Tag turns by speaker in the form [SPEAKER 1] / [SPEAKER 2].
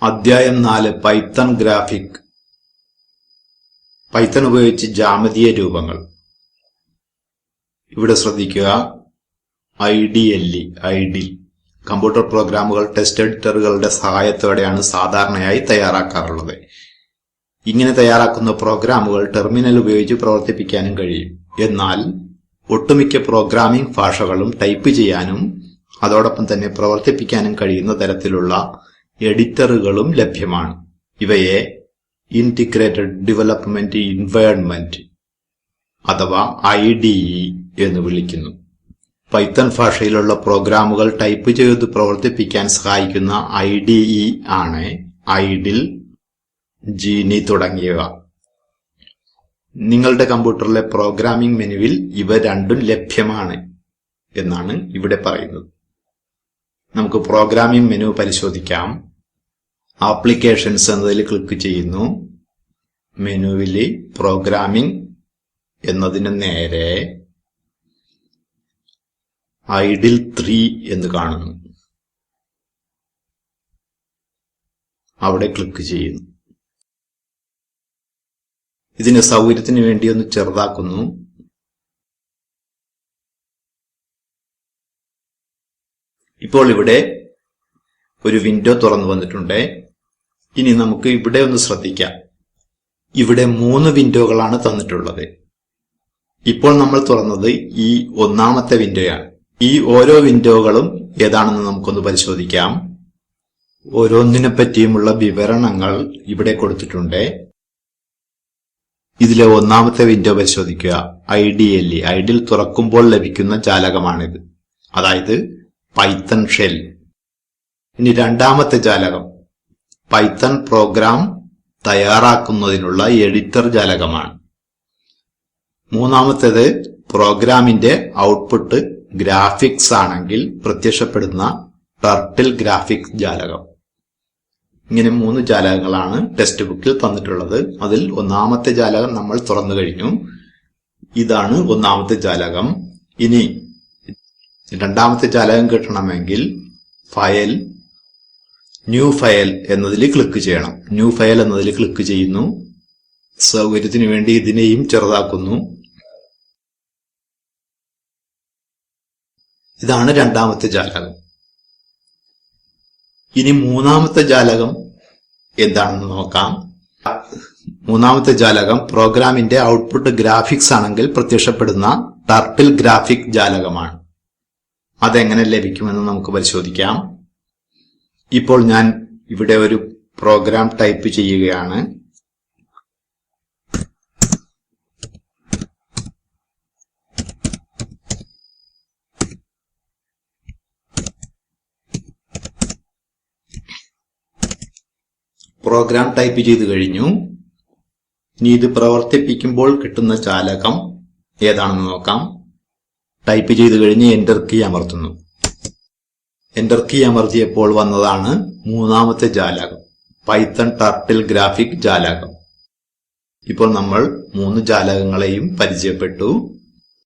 [SPEAKER 1] അധ്യായം 4 Python graphic. Python ഉപയോഗിച്ച് ജാമിതീയ രൂപങ്ങൾ. ഇവിടെ ശ്രദ്ധിക്കുക, ഐഡിൽ കമ്പ്യൂട്ടർ പ്രോഗ്രാമുകൾ ടെക്സ്റ്റ് എഡിറ്ററുകളുടെ സഹായത്തോടെയാണ് സാധാരണയായി തയ്യാറാക്കാറുള്ളത്. ഇങ്ങനെ തയ്യാറാക്കുന്ന പ്രോഗ്രാമുകൾ ടെർമിനൽ ഉപയോഗിച്ച് പ്രവർത്തിപ്പിക്കാനും കഴിയും. എന്നാൽ ഒട്ടുമിക്ക പ്രോഗ്രാമിംഗ് ഭാഷകളും ടൈപ്പ് ചെയ്യാനും അതോടൊപ്പം തന്നെ പ്രവർത്തിപ്പിക്കാനും കഴിയുന്ന തരത്തിലുള്ള എഡിറ്ററുകളും ലഭ്യമാണ്. ഇവയെ ഇന്റഗ്രേറ്റഡ് ഡെവലപ്മെന്റ് എൻവയൺമെന്റ് അഥവാ IDE എന്ന് വിളിക്കുന്നു. പൈത്തൺ ഭാഷയിലുള്ള പ്രോഗ്രാമുകൾ ടൈപ്പ് ചെയ്ത് പ്രവർത്തിപ്പിക്കാൻ സഹായിക്കുന്ന IDE ആണ് ഐഡിൽ, ജീനി തുടങ്ങിയവ. നിങ്ങളുടെ കമ്പ്യൂട്ടറിലെ പ്രോഗ്രാമിംഗ് മെനുവിൽ ഇവ രണ്ടും ലഭ്യമാണ് എന്നാണ് ഇവിടെ പറയുന്നത്. നമുക്ക് പ്രോഗ്രാമിംഗ് മെനു പരിശോധിക്കാം. ആപ്ലിക്കേഷൻസ് എന്നതിൽ ക്ലിക്ക് ചെയ്യുന്നു. മെനുവിൽ പ്രോഗ്രാമിംഗ് എന്നതിന് നേരെ ഐഡിൽ 3 എന്ന് കാണുന്നു. അവിടെ ക്ലിക്ക് ചെയ്യുന്നു. ഇതിന് സൗകര്യത്തിന് വേണ്ടി ഒന്ന് ചെറുതാക്കുന്നു. ഇപ്പോൾ ഇവിടെ ഒരു വിൻഡോ തുറന്നു വന്നിട്ടുണ്ട്. ഇനി നമുക്ക് ഇവിടെ ഒന്ന് ശ്രദ്ധിക്കാം. ഇവിടെ 3 വിൻഡോകളാണ് തന്നിട്ടുള്ളത്. ഇപ്പോൾ നമ്മൾ തുറന്നത് ഈ ഒന്നാമത്തെ വിൻഡോയാണ്. ഈ ഓരോ വിൻഡോകളും ഏതാണെന്ന് നമുക്കൊന്ന് പരിശോധിക്കാം. ഓരോന്നിനെ പറ്റിയുമുള്ള വിവരണങ്ങൾ ഇവിടെ കൊടുത്തിട്ടുണ്ട്. ഇതിലെ ഒന്നാമത്തെ വിൻഡോ പരിശോധിക്കുക. ഐഡിൽ തുറക്കുമ്പോൾ ലഭിക്കുന്ന ജാലകമാണിത്, അതായത് പൈത്തൺ ഷെൽ. ഇനി രണ്ടാമത്തെ ജാലകം പൈത്തൺ പ്രോഗ്രാം തയ്യാറാക്കുന്നതിനുള്ള എഡിറ്റർ ജാലകമാണ്. മൂന്നാമത്തേത് പ്രോഗ്രാമിന്റെ ഔട്ട്പുട്ട് ഗ്രാഫിക്സ് ആണെങ്കിൽ പ്രത്യക്ഷപ്പെടുന്ന ടർട്ടിൽ ഗ്രാഫിക്സ് ജാലകം. ഇങ്ങനെ 3 ജാലകങ്ങളാണ് ടെക്സ്റ്റ് ബുക്കിൽ തന്നിട്ടുള്ളത്. അതിൽ ഒന്നാമത്തെ ജാലകം നമ്മൾ തുറന്നു കഴിഞ്ഞു. ഇതാണ് ഒന്നാമത്തെ ജാലകം. ഇനി രണ്ടാമത്തെ ജാലകം കിട്ടണമെങ്കിൽ ഫയൽ, ന്യൂ ഫയൽ എന്നതിൽ ക്ലിക്ക് ചെയ്യണം. ന്യൂ ഫയൽ എന്നതിൽ ക്ലിക്ക് ചെയ്യുന്നു. സൗകര്യത്തിന് വേണ്ടി ഇതിനെയും ചെറുതാക്കുന്നു. ഇതാണ് രണ്ടാമത്തെ ജാലകം. ഇനി മൂന്നാമത്തെ ജാലകം എന്താണെന്ന് നോക്കാം. മൂന്നാമത്തെ ജാലകം പ്രോഗ്രാമിന്റെ ഔട്ട്പുട്ട് ഗ്രാഫിക്സ് ആണെങ്കിൽ പ്രത്യക്ഷപ്പെടുന്ന ടർട്ടിൽ ഗ്രാഫിക് ജാലകമാണ്. അതെങ്ങനെ ലഭിക്കുമെന്ന് നമുക്ക് പരിശോധിക്കാം. ഇപ്പോൾ ഞാൻ ഇവിടെ ഒരു പ്രോഗ്രാം ടൈപ്പ് ചെയ്യുകയാണ്. പ്രോഗ്രാം ടൈപ്പ് ചെയ്ത് കഴിഞ്ഞു. ഇനി ഇത് പ്രവർത്തിപ്പിക്കുമ്പോൾ കിട്ടുന്ന ജാലകം ഏതാണെന്ന് നോക്കാം. ടൈപ്പ് ചെയ്ത് കഴിഞ്ഞ് എന്റർ കീ അമർത്തുന്നു. എന്റർ കീ അമർത്തിയപ്പോൾ വന്നതാണ് മൂന്നാമത്തെ ജാലകം, പൈത്തൺ ടർട്ടിൽ ഗ്രാഫിക് ജാലകം. ഇപ്പോൾ നമ്മൾ 3 ജാലകങ്ങളെയും പരിചയപ്പെട്ടു.